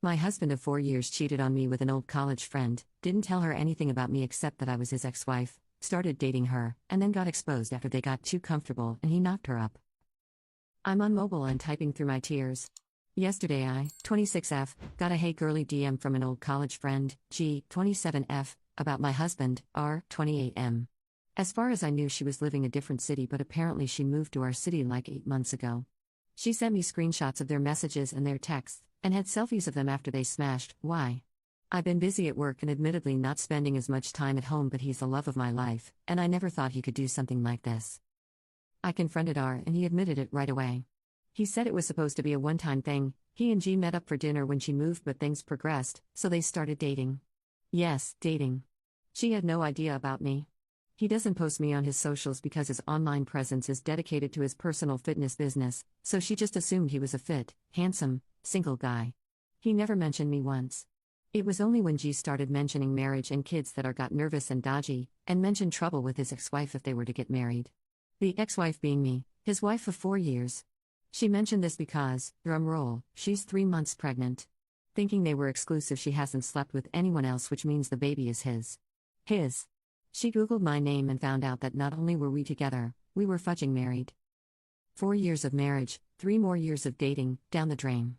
My husband of 4 years cheated on me with an old college friend, didn't tell her anything about me except that I was his ex-wife, started dating her, and then got exposed after they got too comfortable and he knocked her up. I'm on mobile and typing through my tears. Yesterday I, 26F, got a hey girly DM from an old college friend, G, 27F, about my husband, R, 28M. As far as I knew she was living a different city but apparently she moved to our city like 8 months ago. She sent me screenshots of their messages and their texts, and had selfies of them after they smashed. Why? I've been busy at work and admittedly not spending as much time at home, but he's the love of my life, and I never thought he could do something like this. I confronted R and he admitted it right away. He said it was supposed to be a one-time thing. He and G met up for dinner when she moved, but things progressed, so they started dating. Yes, dating. She had no idea about me. He doesn't post me on his socials because his online presence is dedicated to his personal fitness business, so she just assumed he was a fit, handsome, single guy. He never mentioned me once. It was only when G started mentioning marriage and kids that R got nervous and dodgy, and mentioned trouble with his ex-wife if they were to get married. The ex-wife being me, his wife of 4 years. She mentioned this because, drumroll, she's 3 months pregnant. Thinking they were exclusive, she hasn't slept with anyone else, which means the baby is his. His. She Googled my name and found out that not only were we together, we were fudging married. 4 years of marriage, 3 more years of dating, down the drain.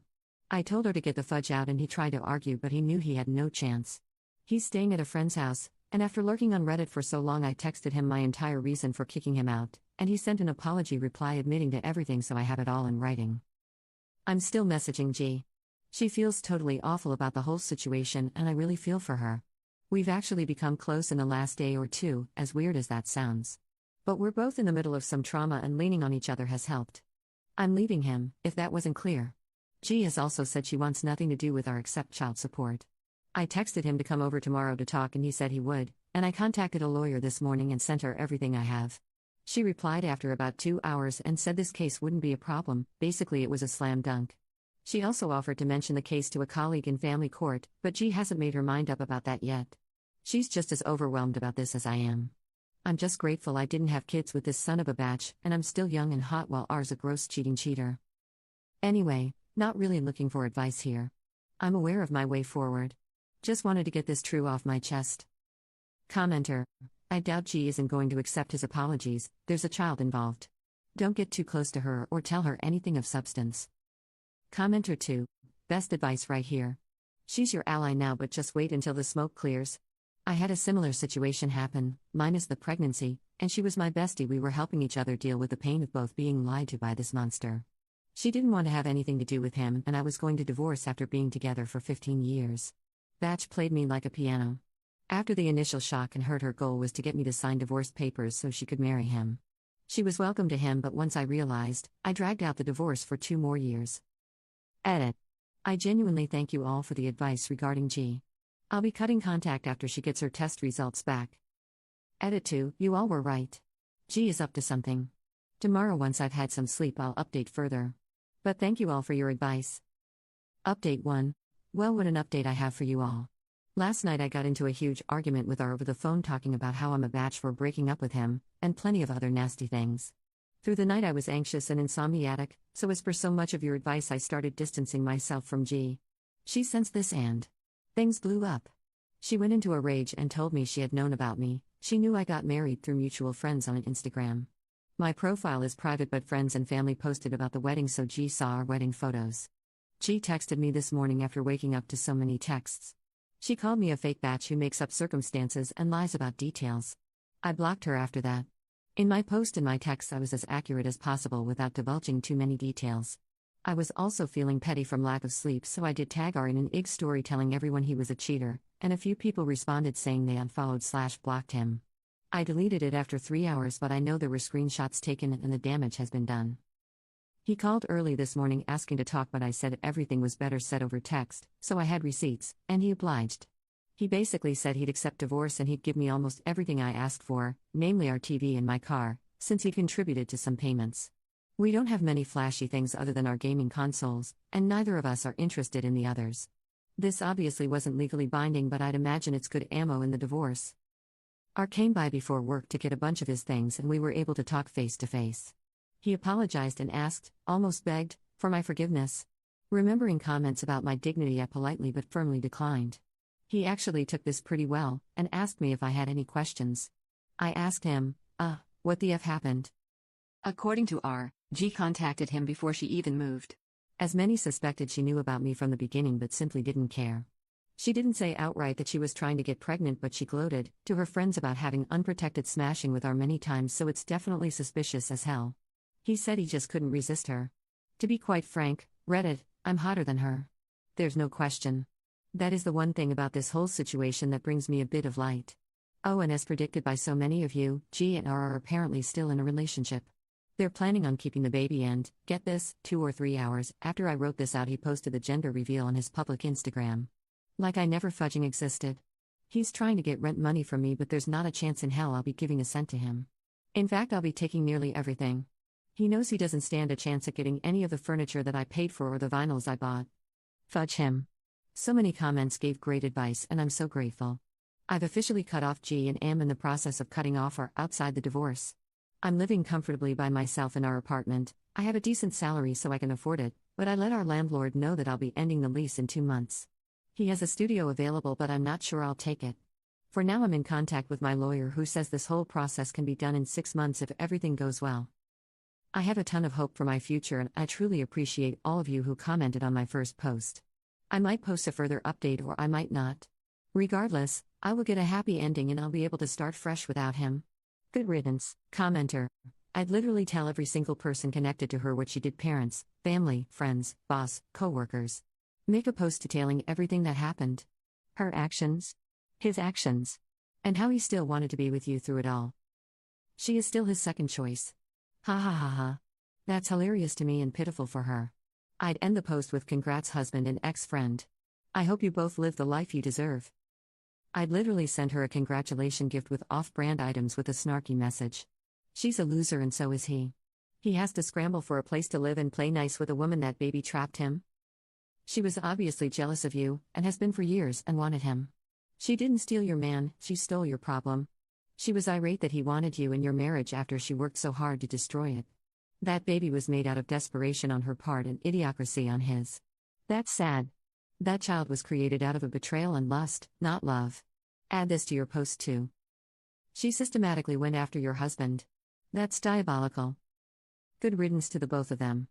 I told her to get the fudge out and he tried to argue, but he knew he had no chance. He's staying at a friend's house, and after lurking on Reddit for so long I texted him my entire reason for kicking him out, and he sent an apology reply admitting to everything, so I have it all in writing. I'm still messaging G. She feels totally awful about the whole situation and I really feel for her. We've actually become close in the last day or two, as weird as that sounds. But we're both in the middle of some trauma and leaning on each other has helped. I'm leaving him, if that wasn't clear. G has also said she wants nothing to do with our except child support. I texted him to come over tomorrow to talk and he said he would, and I contacted a lawyer this morning and sent her everything I have. She replied after about 2 hours and said this case wouldn't be a problem, basically it was a slam dunk. She also offered to mention the case to a colleague in family court, but G hasn't made her mind up about that yet. She's just as overwhelmed about this as I am. I'm just grateful I didn't have kids with this son of a batch, and I'm still young and hot while R's a gross cheating cheater. Anyway, not really looking for advice here. I'm aware of my way forward. Just wanted to get this true off my chest. Commenter. I doubt G isn't going to accept his apologies, there's a child involved. Don't get too close to her or tell her anything of substance. Commenter 2. Best advice right here. She's your ally now, but just wait until the smoke clears. I had a similar situation happen, minus the pregnancy, and she was my bestie. We were helping each other deal with the pain of both being lied to by this monster. She didn't want to have anything to do with him, and I was going to divorce after being together for 15 years. Batch played me like a piano. After the initial shock and hurt, her goal was to get me to sign divorce papers so she could marry him. She was welcome to him, but once I realized, I dragged out the divorce for 2 more years. Edit. I genuinely thank you all for the advice regarding G. I'll be cutting contact after she gets her test results back. Edit 2. You all were right. G is up to something. Tomorrow, once I've had some sleep, I'll update further. But thank you all for your advice. Update 1. Well, what an update I have for you all. Last night I got into a huge argument with R over the phone, talking about how I'm a batch for breaking up with him, and plenty of other nasty things. Through the night I was anxious and insomniatic, so as per so much of your advice I started distancing myself from G. She sensed this and things blew up. She went into a rage and told me she had known about me. She knew I got married through mutual friends on Instagram. My profile is private, but friends and family posted about the wedding, so G saw our wedding photos. G texted me this morning after waking up to so many texts. She called me a fake batch who makes up circumstances and lies about details. I blocked her after that. In my post and my texts I was as accurate as possible without divulging too many details. I was also feeling petty from lack of sleep, so I did tag R in an IG story telling everyone he was a cheater, and a few people responded saying they unfollowed/blocked him. I deleted it after 3 hours, but I know there were screenshots taken and the damage has been done. He called early this morning asking to talk, but I said everything was better said over text, so I had receipts, and he obliged. He basically said he'd accept divorce and he'd give me almost everything I asked for, namely our TV and my car, since he contributed to some payments. We don't have many flashy things other than our gaming consoles, and neither of us are interested in the others. This obviously wasn't legally binding, but I'd imagine it's good ammo in the divorce. R came by before work to get a bunch of his things and we were able to talk face to face. He apologized and asked, almost begged, for my forgiveness. Remembering comments about my dignity, I politely but firmly declined. He actually took this pretty well, and asked me if I had any questions. I asked him, what the F happened? According to R, G contacted him before she even moved. As many suspected, she knew about me from the beginning but simply didn't care. She didn't say outright that she was trying to get pregnant, but she gloated to her friends about having unprotected smashing with R many times, so it's definitely suspicious as hell. He said he just couldn't resist her. To be quite frank, Reddit, I'm hotter than her. There's no question. That is the one thing about this whole situation that brings me a bit of light. Oh, and as predicted by so many of you, G and R are apparently still in a relationship. They're planning on keeping the baby, and, get this, 2 or 3 hours after I wrote this out, he posted the gender reveal on his public Instagram. Like I never fudging existed. He's trying to get rent money from me, but there's not a chance in hell I'll be giving a cent to him. In fact, I'll be taking nearly everything. He knows he doesn't stand a chance at getting any of the furniture that I paid for or the vinyls I bought. Fudge him. So many comments gave great advice, and I'm so grateful. I've officially cut off G and am in the process of cutting off R outside the divorce. I'm living comfortably by myself in our apartment. I have a decent salary so I can afford it, but I let our landlord know that I'll be ending the lease in 2 months. He has a studio available, but I'm not sure I'll take it. For now, I'm in contact with my lawyer, who says this whole process can be done in 6 months if everything goes well. I have a ton of hope for my future, and I truly appreciate all of you who commented on my first post. I might post a further update or I might not. Regardless, I will get a happy ending and I'll be able to start fresh without him. Good riddance. Commenter. I'd literally tell every single person connected to her what she did: parents, family, friends, boss, co-workers. Make a post detailing everything that happened. Her actions. His actions. And how he still wanted to be with you through it all. She is still his second choice. Ha ha ha ha. That's hilarious to me and pitiful for her. I'd end the post with "Congrats, husband and ex-friend. I hope you both live the life you deserve." I'd literally send her a congratulation gift with off-brand items with a snarky message. She's a loser and so is he. He has to scramble for a place to live and play nice with a woman that baby trapped him. She was obviously jealous of you, and has been for years, and wanted him. She didn't steal your man, she stole your problem. She was irate that he wanted you in your marriage after she worked so hard to destroy it. That baby was made out of desperation on her part and idiocracy on his. That's sad. That child was created out of a betrayal and lust, not love. Add this to your post too. She systematically went after your husband. That's diabolical. Good riddance to the both of them.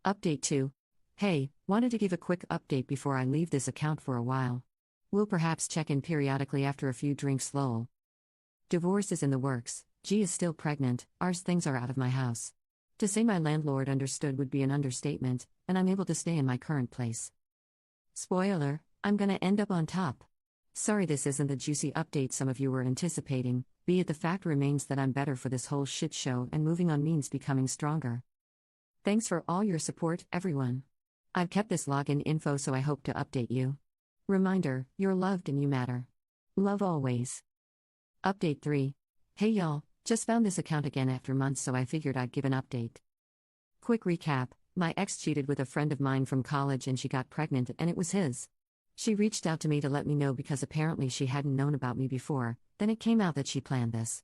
Update 2. Hey, wanted to give a quick update before I leave this account for a while. We'll perhaps check in periodically after a few drinks, lol. Divorce is in the works, G is still pregnant, R's things are out of my house. To say my landlord understood would be an understatement, and I'm able to stay in my current place. Spoiler, I'm gonna end up on top. Sorry this isn't the juicy update some of you were anticipating, be it the fact remains that I'm better for this whole shit show, and moving on means becoming stronger. Thanks for all your support, everyone. I've kept this login info so I hope to update you. Reminder, you're loved and you matter. Love always. Update 3. Hey y'all, just found this account again after months, so I figured I'd give an update. Quick recap, my ex cheated with a friend of mine from college and she got pregnant and it was his. She reached out to me to let me know because apparently she hadn't known about me before, then it came out that she planned this.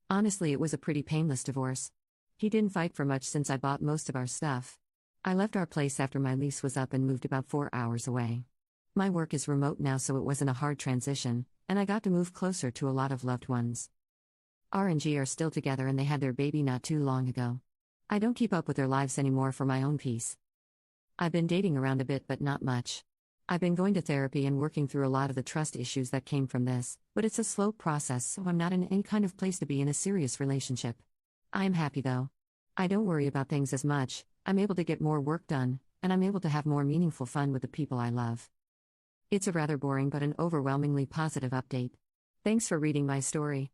Honestly, it was a pretty painless divorce. He didn't fight for much since I bought most of our stuff. I left our place after my lease was up and moved about 4 hours away. My work is remote now, so it wasn't a hard transition, and I got to move closer to a lot of loved ones. R and G are still together and they had their baby not too long ago. I don't keep up with their lives anymore for my own peace. I've been dating around a bit but not much. I've been going to therapy and working through a lot of the trust issues that came from this, but it's a slow process, so I'm not in any kind of place to be in a serious relationship. I'm happy though. I don't worry about things as much, I'm able to get more work done, and I'm able to have more meaningful fun with the people I love. It's a rather boring but an overwhelmingly positive update. Thanks for reading my story.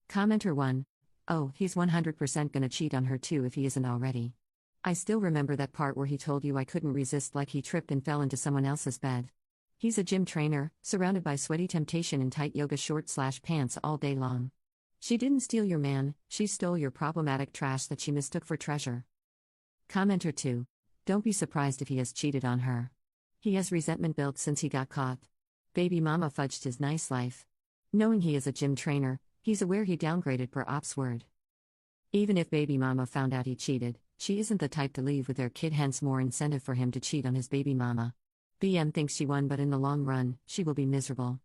Commenter 1. Oh, he's 100% gonna cheat on her too if he isn't already. I still remember that part where he told you I couldn't resist, like he tripped and fell into someone else's bed. He's a gym trainer, surrounded by sweaty temptation in tight yoga shorts/pants all day long. She didn't steal your man, she stole your problematic trash that she mistook for treasure. Commenter 2. Don't be surprised if he has cheated on her. He has resentment built since he got caught. Baby mama fudged his nice life. Knowing he is a gym trainer, he's aware he downgraded per ops word. Even if baby mama found out he cheated, She isn't the type to leave with their kid, hence more incentive for him to cheat on his baby mama. BM thinks she won, but in the long run, she will be miserable.